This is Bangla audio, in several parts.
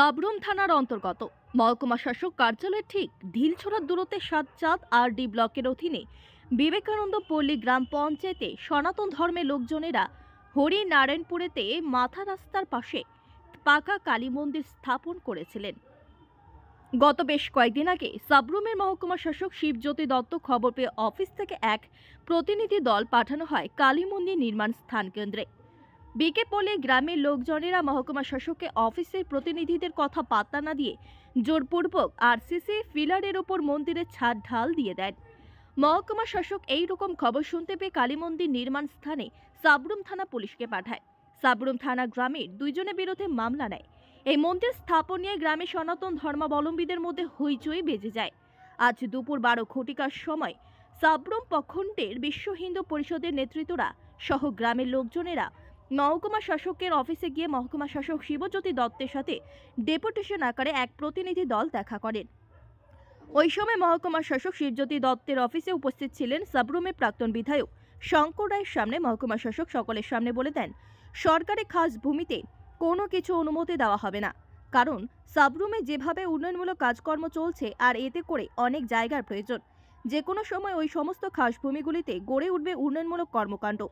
সাবরুম থানার অন্তর্গত মহকুমা শাসক কার্যালয়ের ঠিক ঢিলছড়ার দূরত্বে সাতচাঁদ আর.ডি. ব্লকের অধীনে বিবেকানন্দ পল্লী গ্রাম পঞ্চায়েতে সনাতন ধর্মের লোকজনেরা হরিনারায়ণপুরেতে মাথা রাস্তার পাশে পাকা কালী মন্দির স্থাপন করেছিলেন। গত বেশ কয়েকদিন আগে সাবরুমের মহকুমা শাসক শিবজ্যোতি দত্ত খবর পেয়ে অফিস থেকে এক প্রতিনিধি দল পাঠানো হয় কালী মন্দির নির্মাণ স্থান কেন্দ্রে। বিকেপল্লী গ্রামের লোকজনেরা মহকুমা শাসককে অফিসের প্রতিনিধিদের কথা পাত্তা না দিয়ে জোরপূর্বক আরসিসি ফিলারের ওপর মন্দিরের ছাদ ঢাল দিয়ে দেন। মহকুমা শাসক এই রকম খবর শুনতে পেয়ে কালী মন্দির নির্মাণ স্থানে সাবরুম থানা পুলিশকে পাঠায়। সাবরুম থানা গ্রামের দুইজনের বিরুদ্ধে মামলা নেয়। এই মন্দির স্থাপন নিয়ে গ্রামে সনাতন ধর্মাবলম্বীদের মধ্যে হইচই বেজে যায়। আজ দুপুর 12 ঘটিকার সময় সাবরুম প্রখণ্ডের বিশ্ব হিন্দু পরিষদের নেতৃত্বরা সহ গ্রামের লোকজনেরা মহকুমা শাসকের অফিসে গিয়ে মহকুমা শাসক শিবজ্যোতি দত্তের সাথে ডেপুটেশন আকারে এক প্রতিনিধি দল দেখা করেন। ওই সময় মহকুমা শাসক শিবজ্যোতি দত্তের অফিসে উপস্থিত ছিলেন সাবরুমের প্রাক্তন বিধায়ক শঙ্কর রায়ের সামনে মহকুমা শাসক সকলের সামনে বলে দেন, সরকারি খাস ভূমিতে কোনো কিছু অনুমতি দেওয়া হবে না, কারণ সাবরুমে যেভাবে উন্নয়নমূলক কাজকর্ম চলছে আর এতে করে অনেক জায়গার প্রয়োজন। যে কোনো সময় ওই সমস্ত খাস ভূমিগুলিতে গড়ে উঠবে উন্নয়নমূলক কর্মকাণ্ড।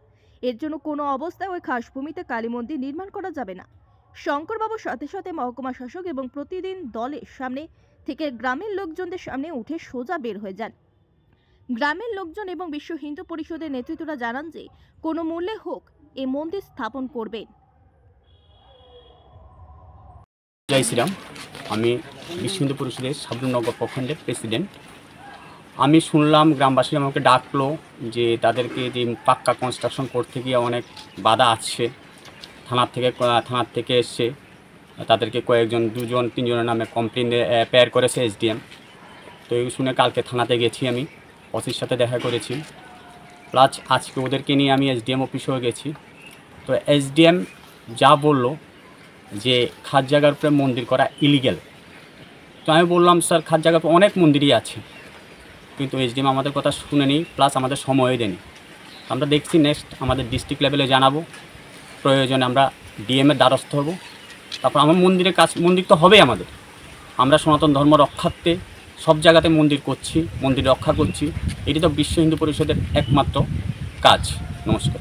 এর জন্য কোনো অবস্থায় ওই খাস ভূমিতে কালী মন্দির নির্মাণ করা যাবে না। শঙ্করবাবুর সাথে সাথে মহকুমা শাসক এবং প্রতিদিন দলের সামনে থেকে গ্রামের লোকজনদের সামনে উঠে সোজা বের হয়ে যান। গ্রামের লোকজন এবং বিশ্ব হিন্দু পরিষদের নেতৃত্বরা জানান যে কোনো মূল্যে হোক এই মন্দির স্থাপন করবেন। জয় শ্রীরাম। আমি বিশ্ব হিন্দু পরিষদের সাবরুম নগর প্রখণ্ডের প্রেসিডেন্ট। আমি শুনলাম গ্রামবাসী আমাকে ডাকলো যে তাদেরকে যে পাক্কা কনস্ট্রাকশন করতে গিয়ে অনেক বাধা আসছে, থানার থেকে এসছে, তাদেরকে কয়েকজন 2-3 জনের নামে কমপ্লেন পেয়ার করেছে এসডিএম। তো এই শুনে কালকে থানাতে গেছি, আমি ওসির সাথে দেখা করেছি, প্লাস আজকে ওদেরকে নিয়ে আমি এসডিএম অফিসেও গেছি। তো এসডিএম যা বললো যে খাস জায়গার উপরে মন্দির করা ইলিগ্যাল। তো আমি বললাম, স্যার খাস জায়গার উপরে অনেক মন্দিরই আছে, কিন্তু এসডিএম আমাদের কথা শুনেনি, প্লাস আমাদের সময়ও দেয়নি। আমরা দেখছি নেক্সট আমাদের ডিস্ট্রিক্ট লেভেলে জানাবো, প্রয়োজনে আমরা ডিএমের দ্বারস্থ হব। তারপর আমার মন্দির তো হবেই আমাদের। আমরা সনাতন ধর্ম রক্ষার্থে সব জায়গাতে মন্দির করছি, মন্দির রক্ষা করছি। এটি তো বিশ্ব হিন্দু পরিষদের একমাত্র কাজ। নমস্কার।